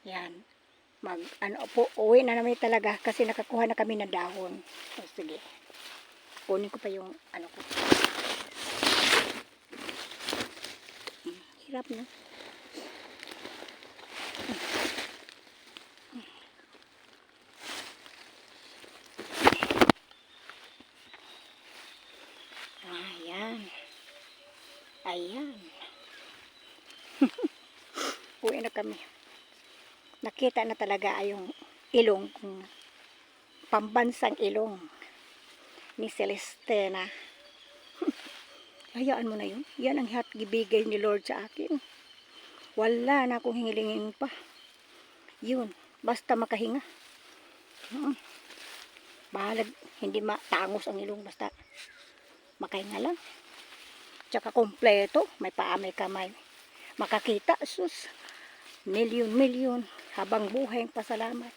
Yan. Uwi na namin talaga kasi nakakuha na kami ng dahon. O, sige. Kunin ko pa yung ano ko. Hirap na. Ayan. Ayan. Uwi na kami. Nakita na talaga yung ilong kung pambansang ilong ni Celestena. Hayaan mo na yun. Yan ang gibigay ni Lord sa akin. Wala na akong hingilingin pa. Yun. Basta makahinga. Bahalag hindi matangos ang ilong. Basta makahinga lang. Tsaka kompleto. May paa, may kamay. Makakita. Sus. Milyon habang buhay ang pasalamat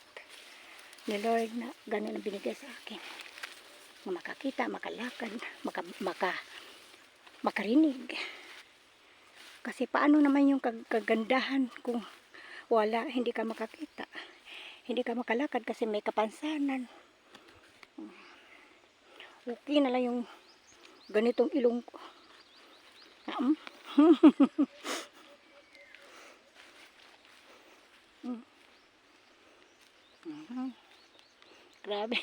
ni Lord na ganun ang binigay sa akin. Makakita, makalakad, makarinig. Kasi paano naman yung kagandahan kung wala, hindi ka makakita. Hindi ka makalakad kasi may kapansanan. Okay na lang yung ganitong ilong ko. Grabe.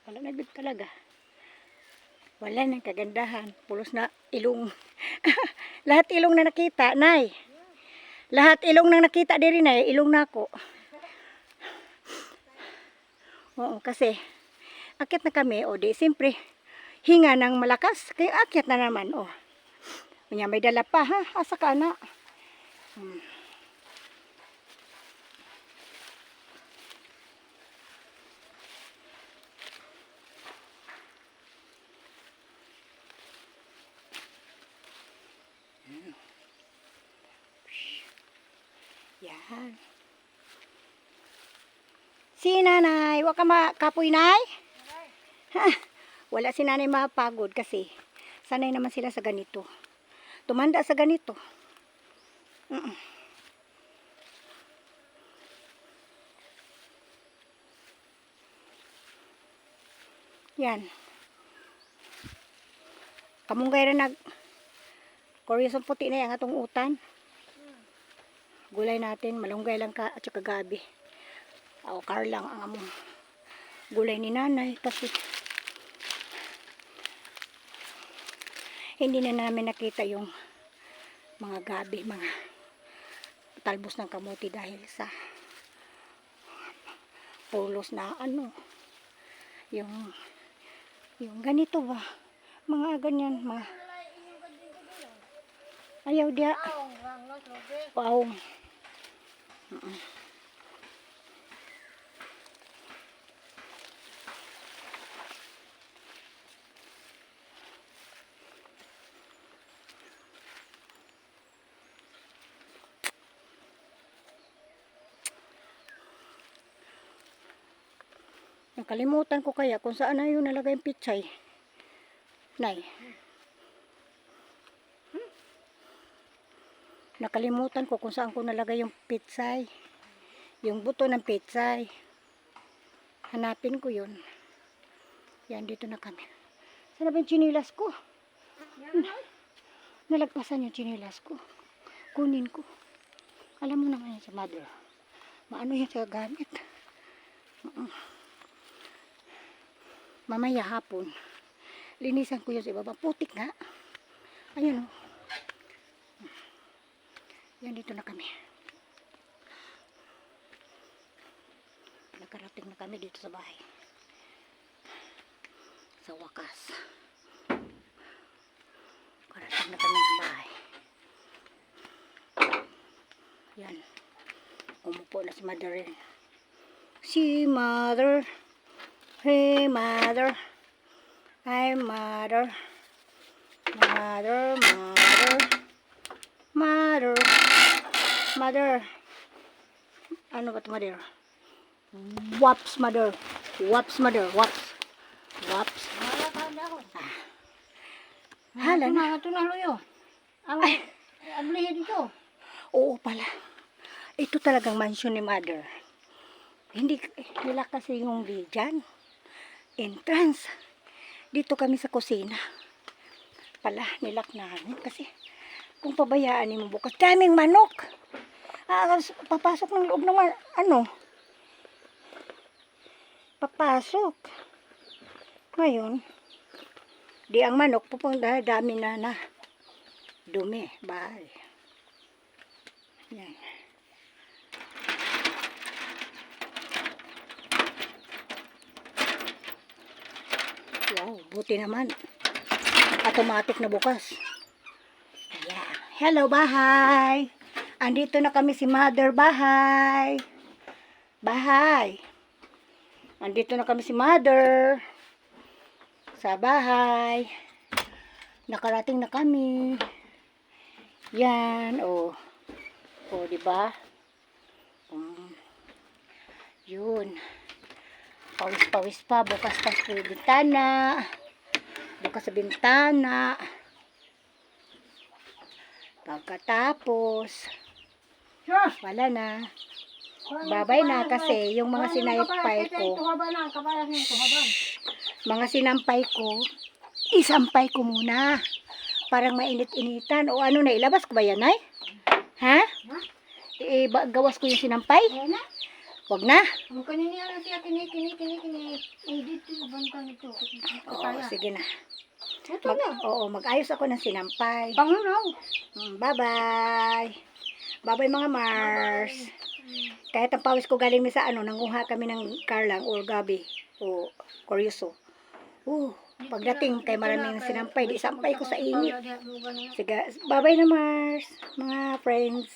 Wala na good talaga. Wala nang kagandahan. Pulos na ilong. Lahat ilong na nakita, nay. Lahat ilong na nakita diri, nay. Ilong na ako. Oo, kasi akit na kami, o di, siyempre, hinga ng malakas. Kaya akit na naman, o. Kanya may dala pa, ha? Asa ka na? Yan. Si nanay, waka makapoy nay? Ha, wala si nanay mapagod kasi sanay naman sila sa ganito. Tumanda sa ganito. Yan. Kamunggay rin koryasong puti na yung atong utan. Gulay natin, malunggay lang ka at saka gabi. O kar lang ang among gulay ni nanay kasi hindi na namin nakita yung mga gabi, mga talbos ng kamuti dahil sa pulos na yung ganito ba, mga ganyan, mga ayaw dia paong. Nakalimutan ko kaya kung saan na yung nalagay yung pichay. Nay. Nakalimutan ko kung saan ko nalagay yung pichay. Yung buto ng pichay. Hanapin ko yun. Yan, dito na kami. Saan na ba yung chinilas ko? Nalagpasan yung chinilas ko. Kunin ko. Alam mo naman yan sa mother. Maano yan sa gamit. Mamaya hapon. Linisan ko yun sa ibaba. Putik nga. Ayan o. Yan, dito na kami. Nakarating na kami dito sa bahay. Sa wakas. Nakarating na kami ng bahay. Yan. Umupo na si mother. Si mother. Hey mother. Hi mother. Mother. Ano ba ito mother? Waps mother. Waps. Hala na. Ito na luyo. Ang lihi dito. Oo pala. Ito talagang mansion ni Mother. Hindi nila kasi yung dyan. Entrance. Dito kami sa kusina. Pala, nilak namin kasi kung pabayaan mo bukas, daming manok. Papasok ng loob naman, papasok. Ngayon, di ang manok pupunta, dami na dumi, bahay. Yan. Wow, buti naman. Automatic na bukas. Yeah. Hello, bahay. Andito na kami si Mother, bahay. Bahay. Andito na kami si Mother. Sa bahay. Nakarating na kami. Yan, oh. Oh, di ba? Yun. Pawis-pawis pa, bukas pa sa bintana. Bukas sa bintana. Pagkatapos, wala na. Babay na kasi yung mga sinampay ko. Mga sinampay ko, isampay ko muna. Parang mainit-initan. O ano na, ilabas ko ba yan, ay? Ha? Gawas ko yung sinampay? Wag na. Ang kanina na siya kini. Dito yung bantang ito. Oo, sige na. Ito na. Mag-ayos ako ng sinampay. Pangunaw. Bye-bye. Bye-bye mga Mars. Kahit ang pawis ko galing sa nanguha kami ng Carlang or Gabi o Coryoso. Pagdating kay maraming sinampay, di sampay ko sa init. Sige, bye-bye na Mars, mga friends.